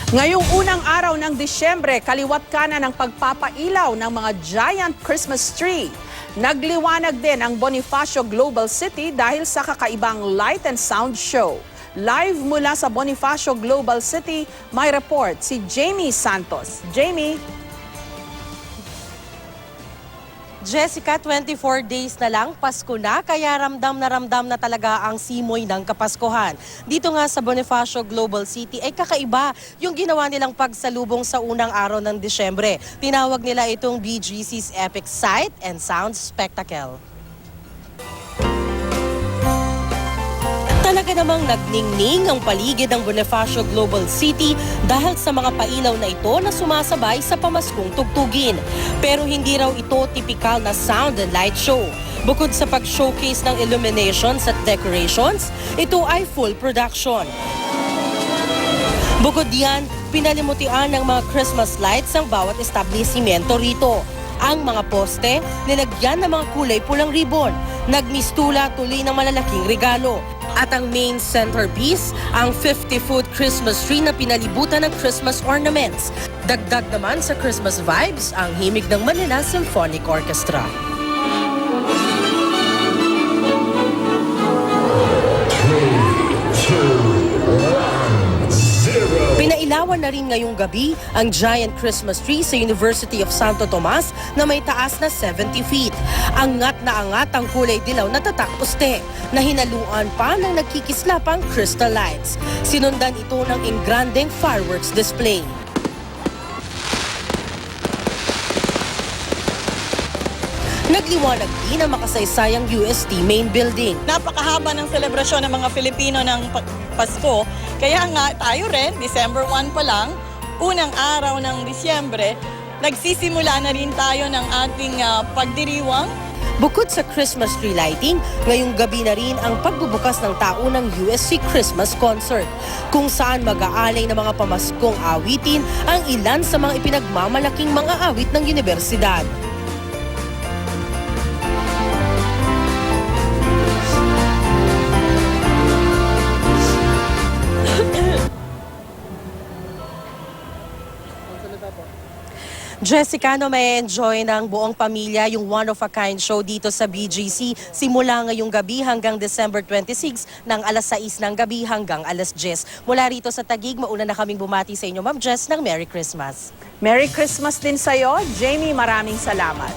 Ngayong unang araw ng Disyembre, kaliwat kanan ng pagpapailaw ng mga giant Christmas tree. Nagliwanag din ang Bonifacio Global City dahil sa kakaibang light and sound show. Live mula sa Bonifacio Global City, may report si Jamie Santos. Jamie? Jessica, 24 days na lang, Pasko na, kaya ramdam na talaga ang simoy ng Kapaskuhan. Dito nga sa Bonifacio Global City ay kakaiba yung ginawa nilang pagsalubong sa unang araw ng Disyembre. Tinawag nila itong BGC's Epic Sight and Sound Spectacle. Talaga namang nagningning ang paligid ng Bonifacio Global City dahil sa mga pailaw na ito na sumasabay sa pamaskong tugtugin. Pero hindi raw ito typical na sound and light show. Bukod sa pag-showcase ng illuminations at decorations, ito ay full production. Bukod diyan, pinalimutian ng mga Christmas lights ang bawat establishmento rito. Ang mga poste, nilagyan ng mga kulay pulang ribbon, nagmistula tuloy ng malalaking regalo. At ang main centerpiece, ang 50-foot Christmas tree na pinalibutan ng Christmas ornaments. Dagdag naman sa Christmas vibes, ang himig ng Manila Symphonic Orchestra. Pinailawan na rin ngayong gabi ang giant Christmas tree sa University of Santo Tomas na may taas na 70 feet. Angat na angat ang kulay dilaw na tatak poste na hinaluan pa ng nagkikislapang crystal lights. Sinundan ito ng engrandeng fireworks display. Nagliwanag din ang makasaysayang UST main building. Napakahaba ng selebrasyon ng mga Filipino ng Pasko. Kaya nga tayo rin, December 1 pa lang, unang araw ng Disyembre, nagsisimula na rin tayo ng ating pagdiriwang. Bukod sa Christmas tree lighting, ngayong gabi na rin ang pagbubukas ng taunang USC Christmas Concert, kung saan mag-aalay ng mga pamaskong awitin ang ilan sa mga ipinagmamalaking mga awit ng universidad. Jessica, may enjoy ng buong pamilya yung one-of-a-kind show dito sa BGC simula ngayong gabi hanggang December 26 ng alas 6 ng gabi hanggang alas 10. Mula rito sa Taguig, mauna na kaming bumati sa inyo, Ma'am Jess, ng Merry Christmas. Merry Christmas din sa'yo, Jamie. Maraming salamat.